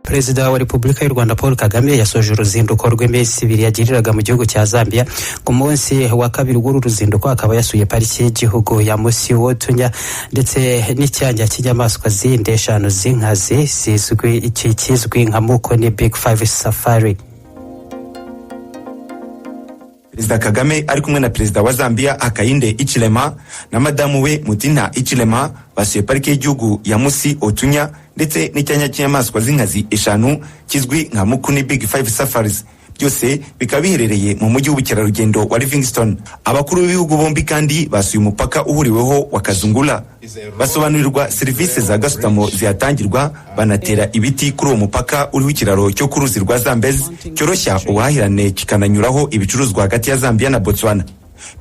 Perezida wa Repubulika y'u Rwanda Paul Kagame yasoje uruzinduko rw'iminsi 2 yagiriraga mu gihugu cya Zambia. Ku munsi wa kabiri w'uru ruzinduko akaba yasuye pariki y'igihugu ya Musi Wotunya ndetse n'icyanya cy'inyamaswa zindi 5 z'inkazi kizwi nka Mukoni Big 5 Safari. Perezida Kagame ari kumwe na Perezida wa Zambia Hakainde Hichilema na madamu we Mutina Hichilema basuye pariki y'igihugu ya Musi Wotunya ndetse n'icyanya cy'inyamaswa z'inkazi 5 kizwi nka Mukoni Big 5 Safaris. Byose bikaba biherereye mu mujyi w'ubukerarugendo wa Livingstone. Abakuru b'ibihugu bombi kandi basuye umupaka uhuriweho wa Kazungula, basobanurirwa serivisi za gasutamo zihatangirwa, banatera ibiti kuri uwo mupaka uriho ikiraro cyo ku ruzi rwa Zambezi cyoroshya ubuhahirane kikananyuraho ibicuruzwa hagati ya Zambia na Botswana.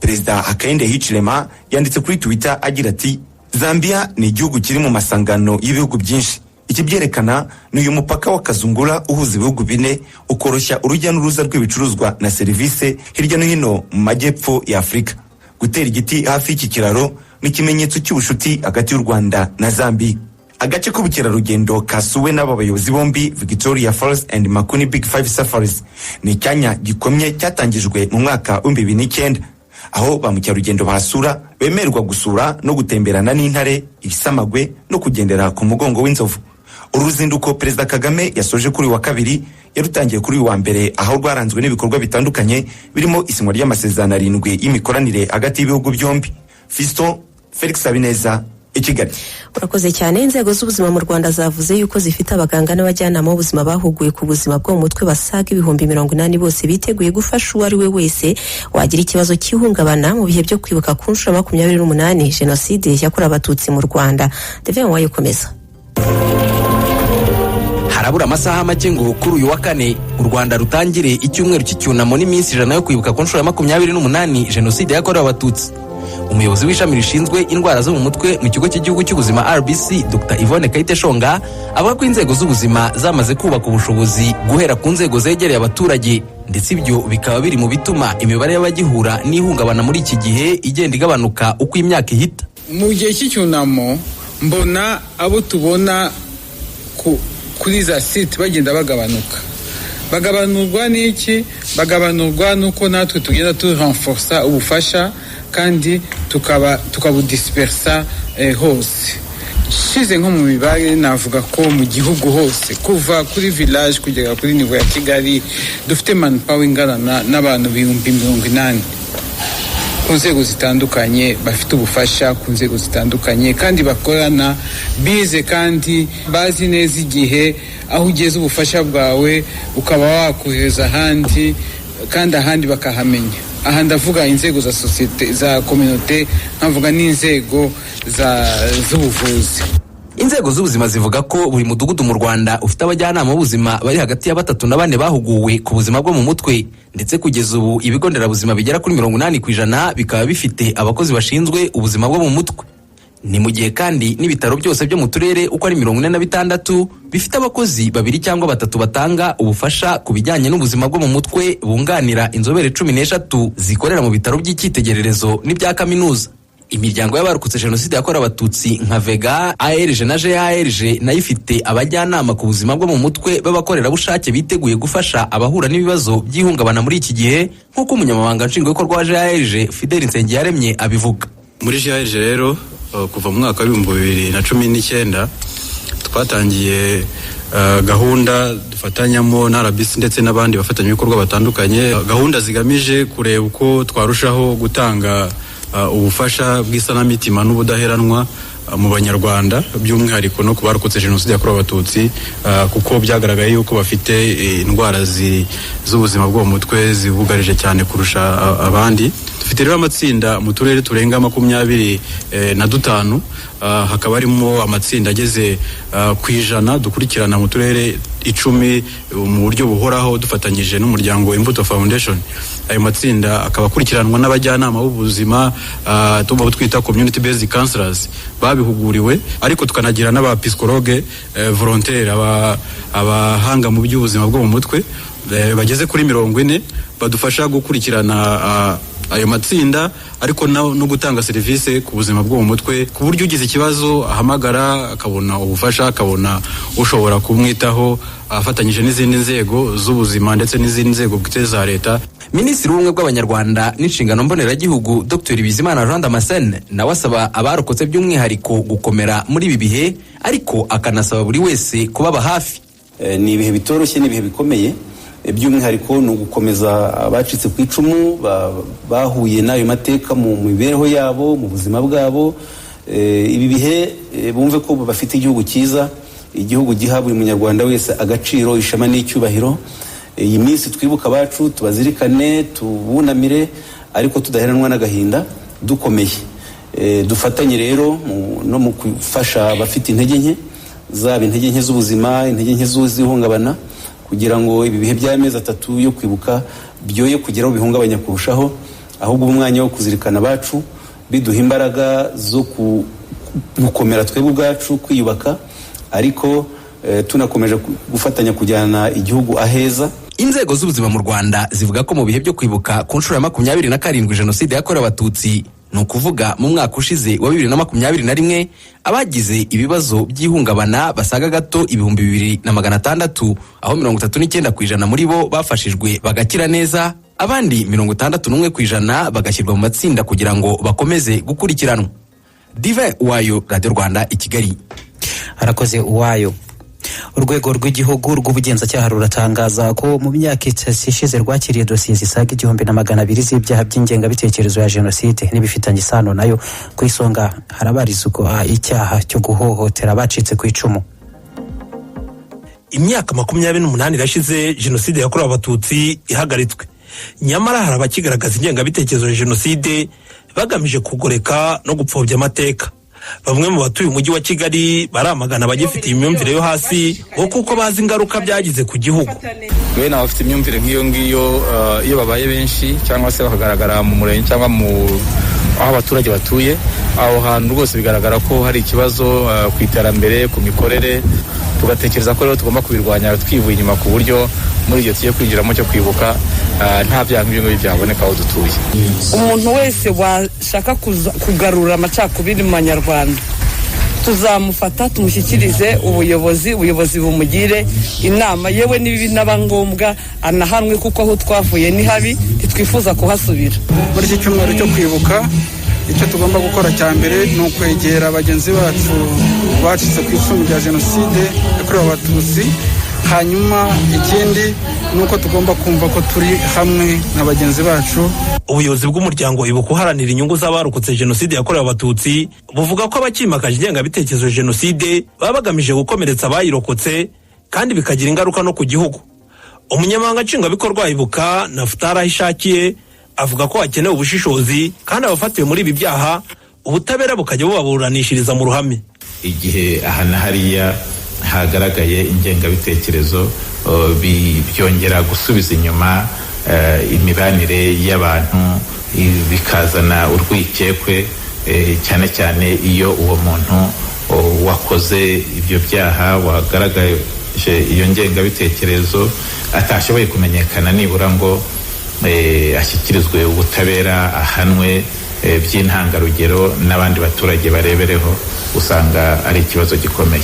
Perezida Hakainde Hichilema yanditse kuri Twitter agira ati, Zambia ni igihugu kiri mu masangano y'ibihugu byinshi. Ikibyerekana ni uyu mupaka wa Kazungula uhuza ibihugu 4 ukoroshya urujya n'uruza rw'ibicuruzwa na serivisi hirya no hino mu majyepfo ya Afurika. Gutera igiti hafi y'iki kiraro ni ikimenyetso cy'ubushuti hagati y'u Rwanda na Zambia. Agace k'ubukerarugendo kasuwe n'aba bayobozi bombi Victoria Falls and Mukoni Big 5 Safaris ni icyanya gikomye cyatangijwe mu mwaka wa 2009, aho ba mukerarugendo basura bemerwa gusura no gutemberana n'intare, ibisamagwe no kugendera ku mugongo w'inzovu. Uruzinduko Perezida Kagame yasoje kuri wa kabiri yarutangiye kuri wa mbere, aho rwaranzwe n'ibikorwa bitandukanye birimo isinywa ry'amasezerano 7 y'imikoranire hagati y'ibihugu byombi. Fiston Felix Habineza, Kigali. Urakoze cyane. Inzego z'ubuzima mu Rwanda zavuze yuko zifite abaganga n'abajyanama b'ubuzima bahuguye ku buzima bwo mu mutwe basaga 80,000 bose biteguye gufasha uwo ari we wese wagira ikibazo cy'ihungabana mu bihe byo kwibuka ku nshuro 28 Jenoside yakorewe Abatutsi mu Rwanda. Devin wayikomeza. Harabura amasaha make ngo kuri uyu wa kane u Rwanda rutangire icyumweru cy'icyunamo n'iminsi 100 yo kwibuka ku nshuro 28 Jenoside yakorewe Abatutsi. Umuyobozi w'ishami rishinzwe indwara zo mu mutwe mu kigo cy'igihugu cy'ubuzima RBC Dr Yvonne Kayiteshonga avuga ko inzego z'ubuzima zamaze kubaka ubushobozi guhera ku nzego zegereye abaturage, ndetse ibyo bikaba biri mu bituma imibare y'abagihura n'ihungabana muri iki gihe igenda igabanuka uko imyaka ihita. Mu gihe cy'icyunamo mbona abo tubona kuri za site bagenda bagabanurwa n'iki? Bagabanurwa nuko natwe tugenda turenforcer ubufasha kandi tukabudispersa hose. Shize nko mu mibare navuga ko mu gihugu hose kuva kuri village kugera kuri niveau ya Kigali dufite manpower ingana n'abantu 80,000 ku nzego zitandukanye bafite ubufasha ku nzego zitandukanye kandi bakorana bize kandi bazi neza igihe aho ugeze ubufasha bwawe ukaba wakohereza ahandi kandi ahandi bakahamenya. Aha ndavuga inzego za societe za communauté, nkavuga n'inzego z'ubuvuzi. Inzego z'ubuzima zivuga ko buri mudugudu mu Rwanda ufite abajyanama b'ubuzima bari hagati ya 3 na 4 bahuguwe ku buzima bwo mu mutwe, ndetse kugeza ubu ibigo nderabuzima bigera kuri 80% bikaba bifite abakozi bashinzwe ubuzima bwo mu mutwe. Ni mu gihe kandi n'ibitaro byose byo mu turere uko ari 46 bifite abakozi 2 cyangwa 3 batanga ubufasha ku bijyanye n'ubuzima bwo mu mutwe bunganira inzobere 13 zikorera mu bitaro by'icyitegererezo n'ibya kaminuza. Imiryango y'abarokotse Jenoside yakorewe Abatutsi nka Vega, ARG na GARG nayo ifite abajyanama ku buzima bwo mu mutwe b'abakorerabushake biteguye gufasha abahura n'ibibazo by'ihungabana muri iki gihe, nk'uko umunyamabanga nshingwabikorwa wa GARG Fidel Nsengiyaremye abivuga. Muri GARG rero kuva mu mwaka wa 2019 twatangiye gahunda dufatanyamo na RBC ndetse n'abandi bafatanyabikorwa batandukanye, gahunda zigamije kureba uko twarushaho gutanga ubufasha bw'isanamitima n'ubudaheranwa mu Banyarwanda, by'umwihariko no kubarokotse Jenoside yakorewe Abatutsi, kuko byagaragaye yuko bafite indwara z'ubuzima bwo mu mutwe zibugarije cyane kurusha abandi. Dufite rero amatsinda mu turere turenga 25, hakaba harimo amatsinda ageze ku 100 dukurikirana mu turere 10 mu buryo buhoraho dufatanyije n'umuryango Imbuto Foundation. Ayo matsinda akaba akurikiranwa n'abajyanama b'ubuzima tuba twita community based counselors babihuguriwe, ariko tukanagira n'abapsikologe volontaire abahanga mu by'ubuzima bwo mu mutwe bageze kuri 40 badufasha gukurikirana ayo matsinda ariko no gutanga serivisi ku buzima bwo mu mutwe ku buryo ugize ikibazo ahamagara akabona ubufasha, akabona ushobora kumwitaho afatanyije n'izindi nzego z'ubuzima ndetse n'izindi nzego bwite za leta. Minisitiri w'ubumwe bw'Abanyarwanda n'inshingano mboneragihugu Dr Bizimana Jean Damascene nawe asaba abarokotse by'umwihariko gukomera muri ibi bihe, ariko akanasaba buri wese kubaba hafi. Ni ibihe bitoroshye, ni ibihe bikomeye, by'umwihariko ni ugukomeza abacitse ku icumu bahuye n'ayo mateka mu mibereho yabo, mu buzima bwabo. Ibi bihe bumve ko bafite igihugu cyiza, igihugu giha buri munyarwanda wese agaciro, ishema n'icyubahiro. Iyi minsi twibuka abacu, tubazirikane, tubunamire, ariko tudaheranwa n'agahinda, dukomeye. Dufatanye rero no mu gufasha abafite intege nke, zaba intege nke z'ubuzima, intege nke z'ihungabana, kugira ngo ibi bihe by'amezi 3 yo kwibuka byoye kugeraho bihungabanya kurushaho, ahubwo umwanya wo kuzirikana abacu biduha imbaraga zo gukomera twebwe ubwacu, kwiyubaka, ariko tunakomeje gufatanya kujyana igihugu aheza. Inzego z'ubuzima mu Rwanda zivuga ko mu bihe byo kwibuka ku nshuro ya 27 Jenoside yakorewe Abatutsi, ni ukuvuga mu mwaka ushize wa 2021, abagize ibibazo by'ihungabana basaga gato 2600, aho 39% muri bo bafashijwe bagakira neza, abandi 61% bagashyirwa mu matsinda kugira ngo bakomeze gukurikiranwa. Divin Uwayo, Radio Rwanda i Kigali. Harakoze Uwayo. Urwego rw'igihugu rw'ubugenzacyaha ruratangaza ko mu myaka ishize rwakiriye dosiye zisaga 200 z'ibyaha by'ingengabitekerezo ya jenoside n'ibifitanye isano nayo. Ku isonga harabarizwa icyaha cyo guhohotera abacitse ku icumu. Imyaka 28 irashize jenoside yakorewe Abatutsi ihagaritswe, nyamara hari abakigaragaza ingengabitekerezo ya jenoside bagamije kugoreka no gupfobya amateka. Bamwe mu batuye umujyi wa Kigali baramagana abagifitiye imyumvire yo hasi kuko bazi ingaruka byagize ku gihugu. Bene abafite imyumvire nk'iyo ngiyo iyo babaye benshi cyangwa se bakagaragara mu murenge cyangwa aho abaturage batuye, aho hantu rwose bigaragara ko hari ikibazo ku iterambere, ku mikorere. Tugatekereza ko rero tugomba kubirwanya twivuye inyuma, ku buryo muri iyo tugiye kwinjiramo cyo kwibuka nta byaha nk'ibyo ngibyo byaboneka aho dutuye. Umuntu wese washaka kugarura amacakubiri mu Banyarwanda tuzamufata, tumushyikirize ubuyobozi bumugire inama, yewe n'ibibi n'aba ngombwa anahanwe, kuko aho twavuye ni habi, ntitwifuza kuhasubira. Muri iki cyumweru cyo kwibuka, icyo tugomba gukora cya mbere ni ukwegera bagenzi bacu bacitse ku icumu rya jenoside yakorewe Abatutsi. Hanyuma ikindi ni uko tugomba kumva ko turi hamwe na bagenzi bacu. Ubuyobozi bw'umuryango Ibuka uharanira inyungu z'abarokotse jenoside yakorewe Abatutsi buvuga ko abakimakaje ingengabitekerezo ya jenoside baba bagamije gukomeretsa abayirokotse, kandi bikagira ingaruka no ku gihugu. Umunyamabanga nshingwabikorwa Ibuka Naftali Ahishakiye avuga ko hakenewe ubushishozi, kandi abafatiwe muri ibi byaha ubutabera bukajya bubaburanishiriza mu ruhame. Igihe aha na hariya hagaragaye ingengabitekerezo, byongera gusubiza inyuma imibanire y'abantu, bikazana urwikekwe, cyane cyane iyo uwo muntu wakoze ibyo byaha, wagaragaje iyo ngengabitekerezo, atashoboye kumenyekana nibura ngo ashyikirizwe ubutabera, ahanwe by'intangarugero, n'abandi baturage barebereho, usanga ari ikibazo gikomeye.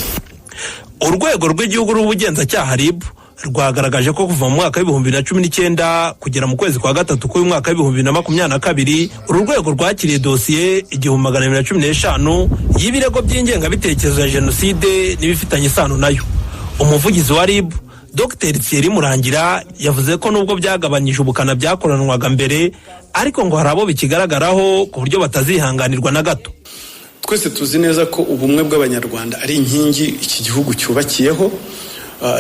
Urwego rw'igihugu rw'ubugenzacyaha RIB rwagaragaje ko kuva mu mwaka w'2019 kugera mu kwezi kwa gatatu k'uyu mwaka w'2022 uru rwego rwakiriye dosiye 1215 y'ibirego by'ingengabitekerezo ya jenoside n'ibifitanye isano nayo. Umuvugizi wa RIB Dr Thierry Murangira yavuze ko nubwo byagabanyije ubukana byakoranwaga mbere, ariko ngo hari abo bikigaragaraho ku buryo batazihanganirwa na gato. Twese tuzi neza ko ubumwe bw'Abanyarwanda ari inkingi iki gihugu cyubakiyeho.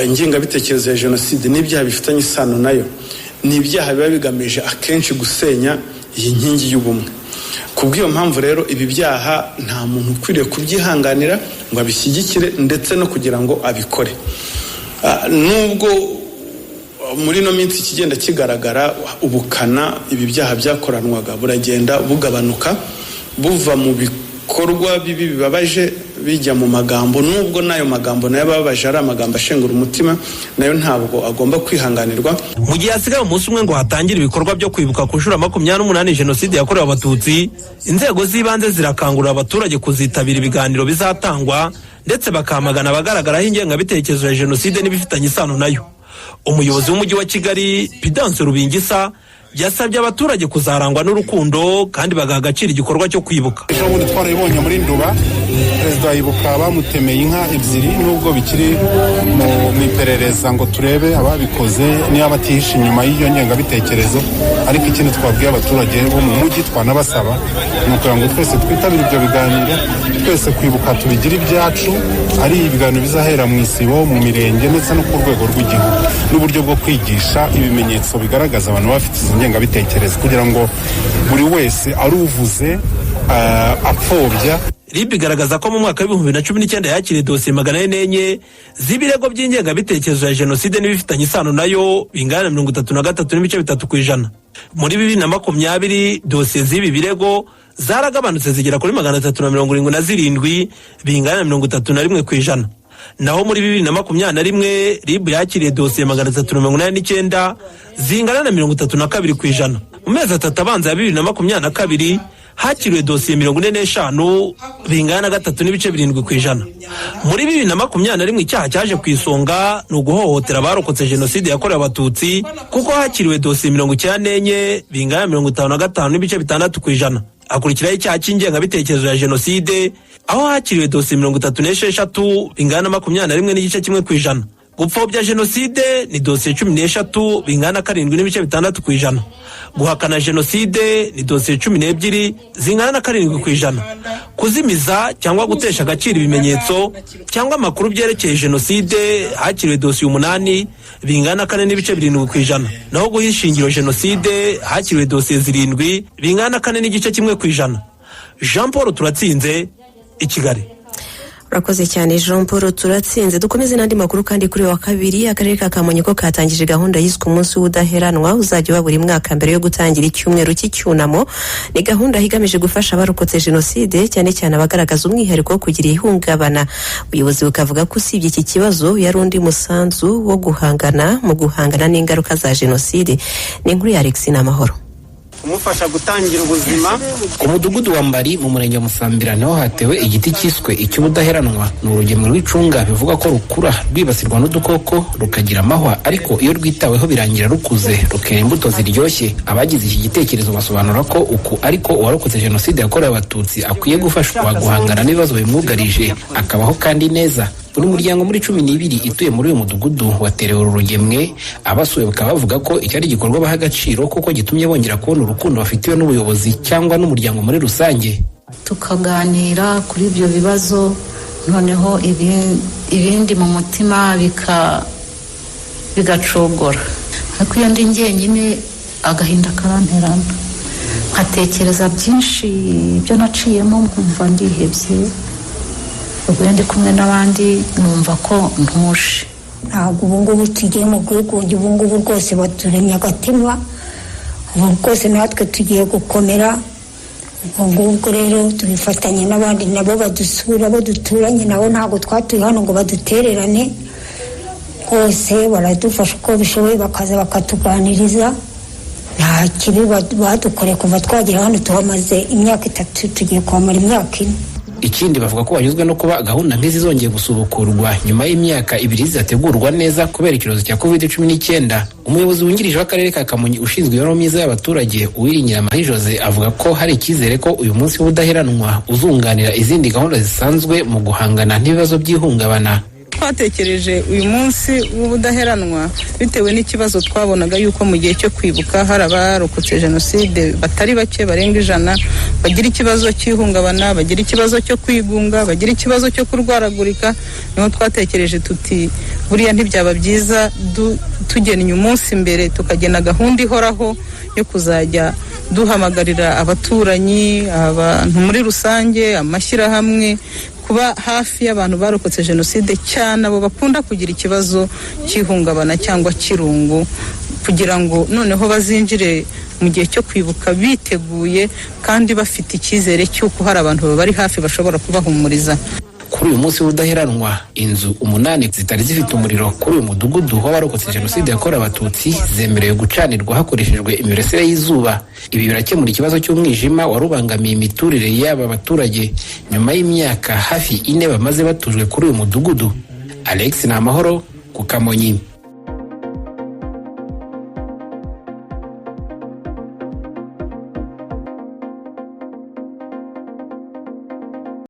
Ingengabitekerezo ya jenoside n'ibyaha bifitanye isano nayo ni ibyaha biba bigamije akenshi gusenya iyi nkingi y'ubumwe. Kubw'iyo mpamvu rero ibi byaha nta muntu ukwiriye kubyihanganira ngo abishyigikire, ndetse no kugira ngo abikore. Nubwo muri no minsi kigenda kigaragara ubukana ibi byaha byakoranwaga buragenda bugabanuka, buva mu bikorwa bibi bibabaje bijya mu magambo, nubwo nayo magambo nayo babaje ari amagambo ashengura umutima, nayo ntabwo agomba kwihanganirwa. Mu gihe hasigaye umunsi umwe ngo hatangire ibikorwa byo kwibuka ku nshuro 28 jenoside yakorewe abatutsi, inzego z'ibanze zirakangurira abaturage kuzitabira ibiganiro bizatangwa ndetse bakamagana abagaragaraho ingengabitekerezo ya jenoside n'ibifitanye isano nayo. Umuyobozi w'umujyi wa Kigali Pidance Rubingisa yasabye abaturage kuzarangwa n'urukundo kandi bagaha agaciro igikorwa cyo kwibuka. Ejo bundi twarabibonye muri Nduba, perezida yibuka bamutemeye inka ebyiri, nubwo bikiri mu iperereza ngo turebe ababikoze niba batihishe inyuma y'iyo ngengabitekerezo, ariko ikindi twabwiye abaturage bo mu mujyi twanabasaba ni ukugira ngo twese twitabire ibyo biganiro, twese kwibuka tubigira ibyacu, ari ibiganiro bizahera mu isibo, mu mirenge ndetse no ku rwego rw'igihugu, n'uburyo bwo kwigisha ibimenyetso bigaragaza abantu bafite izo ngengabitekerezo kugira ngo buri wese aruvuze apfobya. RIB igaragaza ko mu mwaka wa 2019 yakiriye dosiye 404 z'ibirego by'ingengabitekerezo ya jenoside n'ibifitanye isano nayo bingana 33.3%. Muri 2020 dosiye z'ibi birego zaragabanutse zigera kuri 377 bingana 31%. Naho muri 2021 RIB yakiriye dosiye 389 zingana na 32%. Mu mezi atatu abanza ya 2022 hakiriwe dosiye 45 bingana 3.7%. Muri 2021 icyaha cyaje ku isonga ni uguhohotera abarokotse jenoside yakorewe abatutsi, kuko hakiriwe dosiye 94 bingana 55.6%. Akurikiraho icyaha cy'ingengabitekerezo ya jenoside aho hakiriwe dosiye 36 bingana 21.1%. Gupfobya jenoside ni dosiye 13 bingana 7.6%. Guhakana jenoside ni dosiye 12 zingana na 7%. Kuzimiza cyangwa gutesha agaciro ibimenyetso cyangwa amakuru byerekeye jenoside hakiriwe dosiye 8 bingana 4.7%. Naho guhishingiro jenoside hakiriwe dosiye 7 bingana 4.1%. Jean Paul Turatsinze, i Kigali. Urakoze cyane Jean Paul Turatsinze. Dukomeze n'andi makuru kandi kuri wa kabiri akarere ka Kamonyi ko katangije gahunda yiswe umunsi w'udaheranwa uzajya uba buri mwaka mbere yo gutangira icyumweru cy'icyunamo. Ni gahunda igamije gufasha abarokotse jenoside cyane cyane abagaragaza umwihariko wo kugira ihungabana. Ubuyobozi bukavuga ko usibye iki kibazo yari undi musanzu wo guhangana n'ingaruka za jenoside. Ni inkuru ya Alex Namahoro. kumufasha gutangira ubuzima. Ku mudugudu wa Mbari mu murenge wa Musambira niho hatewe igiti cyiswe icy'ubudaheranwa. Ni urugemwe rw'icunga bivuga ko rukura rwibasirwa n'udukoko rukagira amahwa, ariko iyo rwitaweho birangira rukuze rukera imbuto ziryoshye. Abagize iki gitekerezo basobanura ko uku ariko uwarokotse jenoside yakorewe abatutsi akwiye gufashwa guhangana n'ibibazo bimwugarije akabaho kandi neza. Buri muryango muri 12 ituye muri uyu mudugudu waterewe uru rugemwe. Abasuye bakaba bavuga ko icyari gikorwa baha agaciro kuko gitumye bongera kubona urukundo bafitiwe n'ubuyobozi cyangwa n'umuryango muri rusange. Tukaganira kuri ibyo bibazo, noneho ibindi mu mutima bigacogora. Ariko iyo ndi njyenyine agahinda karanterana, nkatekereza byinshi ibyo naciyemo, nkumva ndihebye. Ubwo ndi kumwe n'abandi numva ko ntuje. Ntabwo ubungubu tugiye mu bwigunge, ubungubu rwose baturemye agatima, ubu rwose natwe tugiye gukomera. Ubwo rero tubifatanye n'abandi nabo badusura, abo duturanye nabo ntabwo twatuye hano ngo badutererane, rwose baradufasha uko bishoboye, bakaza bakatuganiriza. Nta kibi badukoreye kuva twagera hano, tuhamaze imyaka 3, tugiye kwamara imyaka 4. Ikindi bavuga ko banyuzwe no kuba gahunda nk'izi zongeye gusubukurwa nyuma y'imyaka 2 zizategurwa neza kubera ikibazo cya COVID-19. Umuyobozi wungirije w'akarere ka Kamonyi ushinzwe imibereho myiza y'abaturage Uwiringira Marie Jose avuga ko hari icyizere ko uyu munsi w'ubudaheranwa uzunganira izindi gahunda zisanzwe mu guhangana n'ibibazo by'ihungabana. Twatekereje uyu munsi w'ubudaheranwa bitewe n'ikibazo twabonaga yuko mu gihe cyo kwibuka hari abarokotse jenoside batari bake barenga 100 bagira ikibazo cy'ihungabana, bagira ikibazo cyo kwigunga, bagira ikibazo cyo kurwaragurika. Niho twatekereje tuti buriya ntibyaba byiza tugennye umunsi mbere tukagena gahunda ihoraho yo kuzajya duhamagarira abaturanyi, abantu muri rusange, amashyirahamwe kuba hafi y'abantu barokotse jenoside, cyane abo bakunda kugira ikibazo cy'ihungabana cyangwa kirungu, kugira ngo noneho bazinjire mu gihe cyo kwibuka biteguye kandi bafite icyizere cy'uko hari abantu bari hafi bashobora kubahumuriza. kuri uyu munsi w'ubudaheranwa inzu 8 zitari zifite umuriro kuri uyu mudugudu w'abarokotse jenoside yakorewe abatutsi zemerewe gucanirwa hakoreshejwe imirasire y'izuba. Ibi birakemura ikibazo cy'umwijima warubangamiye imiturire y'aba baturage nyuma y'imyaka hafi 4 bamaze batujwe kuri uyu mudugudu. Alex Namahoro ku Kamonyi.